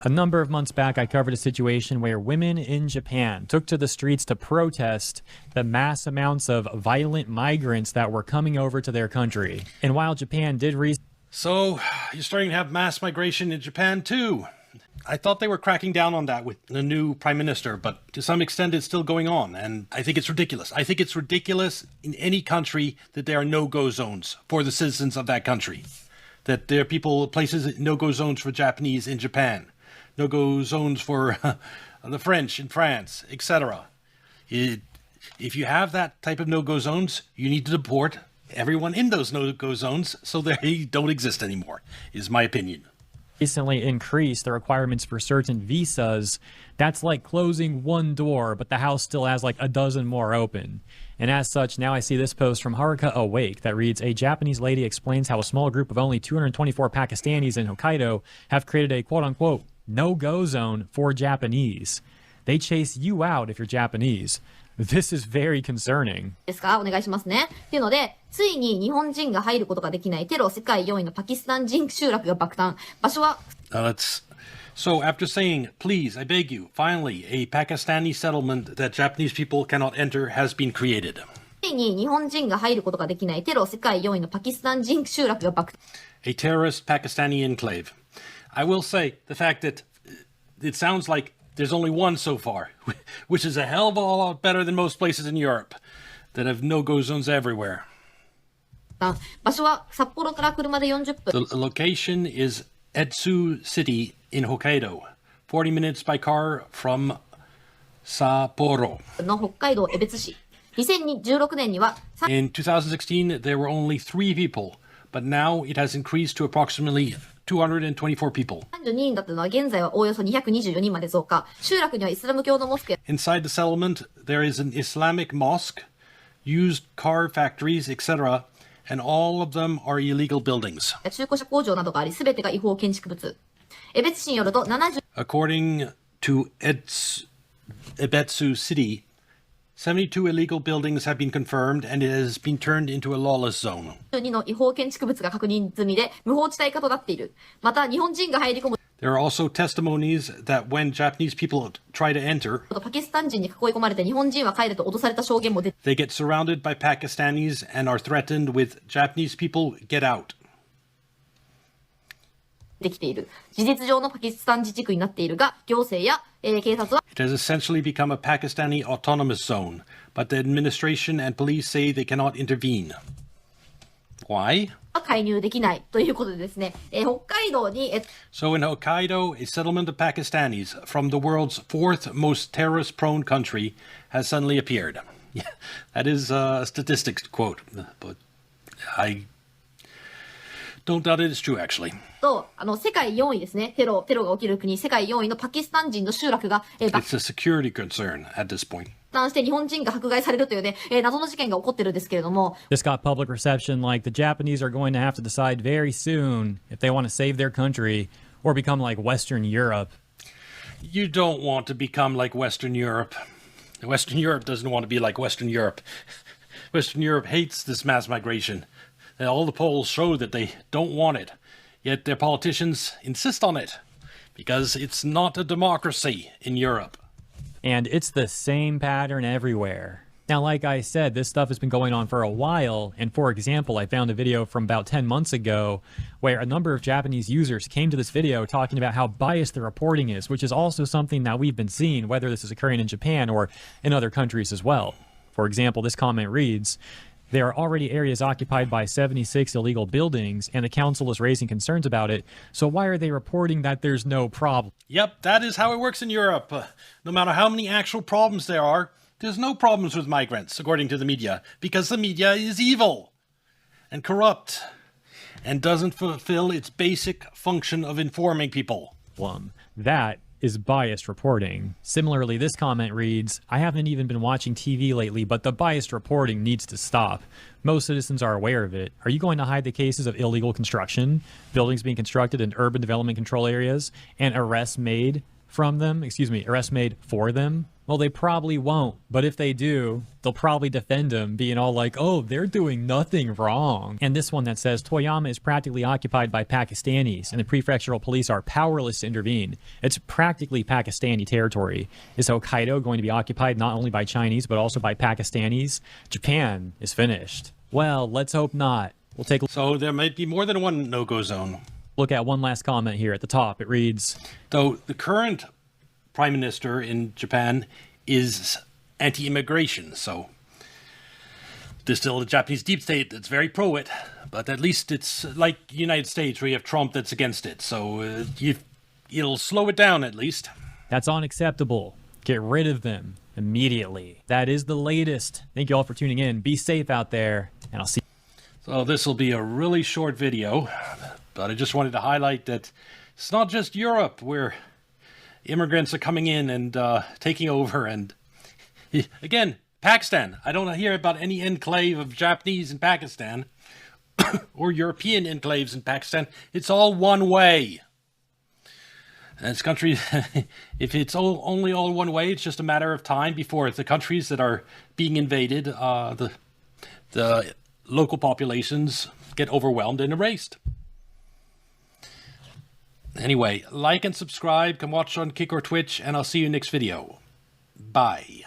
A number of months back, I covered a situation where women in Japan took to the streets to protest the mass amounts of violent migrants that were coming over to their country. And while Japan did So, you're starting to have mass migration in Japan too. I thought they were cracking down on that with the new prime minister, but to some extent it's still going on, and I think it's ridiculous. I think it's ridiculous in any country that there are no-go zones for the citizens of that country. That there are places, no-go zones for Japanese in Japan. No-go zones for the French in France, etc. If you have that type of no-go zones, you need to deport everyone in those no-go zones so they don't exist anymore, is my opinion. Recently increased the requirements for certain visas. That's like closing one door, but the house still has like a dozen more open. And as such, now I see this post from Haruka Awake that reads, a Japanese lady explains how a small group of only 224 Pakistanis in Hokkaido have created a quote-unquote no-go zone for Japanese. They chase you out if you're Japanese. This is very concerning. ですかお願いしますね。っていうので、ついに日本人が入ることができないテロ世界4位のパキスタン人集落が爆誕。場所は So after saying, please, I beg you, finally, a Pakistani settlement that Japanese people cannot enter has been created. ついに日本人が入ることができないテロ世界4位のパキスタン人集落が爆誕。A terrorist Pakistani enclave. I will say the fact that it sounds like there's only one so far, which is a hell of a lot better than most places in Europe that have no-go zones everywhere. 場所は札幌から車で40分。The location is Etsu City in Hokkaido, 40 minutes by car from Sapporo. の北海道江別市。2016年には In 2016, there were only 3 people, but now it has increased to approximately 224 people. 32人だったのは現在はおおよそ224人まで増加。集落にはイスラム教のモスクや Inside the settlement, there is an Islamic mosque, used car factories, etc., and all of them are illegal buildings. 中古車工場などがあり、すべてが違法建築物。江別市によると70 According to Ebetsu City, 72 illegal buildings have been confirmed and it has been turned into a lawless zone. 2の違法建築物が確認済みで無法地帯化となっている。また日本人が入り込む There are also testimonies that when Japanese people try to enter, パキスタン人に囲い込まれて日本人は帰れと脅された証言も出て they get surrounded by Pakistanis and are threatened with Japanese people get out. きている。事実上のパキスタン自治区になっているが、行政や、警察は It has essentially become a Pakistani autonomous zone, but the administration and police say they cannot intervene. Why? 介入できないということでですね、北海道に、So in Hokkaido, a settlement of Pakistanis from the world's 4th most terrorist-prone country has suddenly appeared. Yeah, that is a statistics quote, but I don't doubt it is true, actually. と世界4位ですね、テロが起きる国、世界4位のパキスタン人の集落が、爆 It's a security concern at this point. 弾して日本人が迫害されるというね、謎の事件が起こってるんですけれども、 This got public reception like the Japanese are going to have to decide very soon if they want to save their country or become like Western Europe. You don't want to become like Western Europe. Western Europe doesn't want to be like Western Europe. Western Europe hates this mass migration. And all the polls show that they don't want it. Yet their politicians insist on it. Because it's not a democracy in Europe. And it's the same pattern everywhere. Now, like I said, this stuff has been going on for a while. And for example, I found a video from about 10 months ago where a number of Japanese users came to this video talking about how biased the reporting is, which is also something that we've been seeing, whether this is occurring in Japan or in other countries as well. For example, this comment reads, there are already areas occupied by 76 illegal buildings, and the council is raising concerns about it. So why are they reporting that there's no problem? Yep, that is how it works in Europe. No matter how many actual problems there are, there's no problems with migrants, according to the media, because the media is evil and corrupt and doesn't fulfill its basic function of informing people. That is biased reporting. Similarly, this comment reads, I haven't even been watching TV lately, but the biased reporting needs to stop. Most citizens are aware of it. Are you going to hide the cases of illegal construction, buildings being constructed in urban development control areas, and arrests made from them, arrests made for them, well, they probably won't. But if they do, they'll probably defend them, being all like, oh, they're doing nothing wrong. And this one that says, Toyama is practically occupied by Pakistanis, and the prefectural police are powerless to intervene. It's practically Pakistani territory. Is Hokkaido going to be occupied not only by Chinese, but also by Pakistanis? Japan is finished. Well, let's hope not. We'll take a So there might be more than one no-go zone. look at one last comment here at the top. It reads, Though the current prime minister in Japan is anti-immigration, so there's still the Japanese deep state that's very pro it, but at least it's like the United States where you have Trump that's against it, so it'll slow it down at least. that's unacceptable. Get rid of them immediately. That is the latest. Thank you all for tuning in. Be safe out there, and I'll see you. So this will be a really short video, but I just wanted to highlight that it's not just Europe where immigrants are coming in and taking over. And again, Pakistan. I don't hear about any enclave of Japanese in Pakistan or European enclaves in Pakistan. It's all one way. And it's countries, if it's only all one way, it's just a matter of time before the countries that are being invaded, the local populations get overwhelmed and erased. Anyway, like and subscribe, come watch on Kick or Twitch, and I'll see you next video. Bye.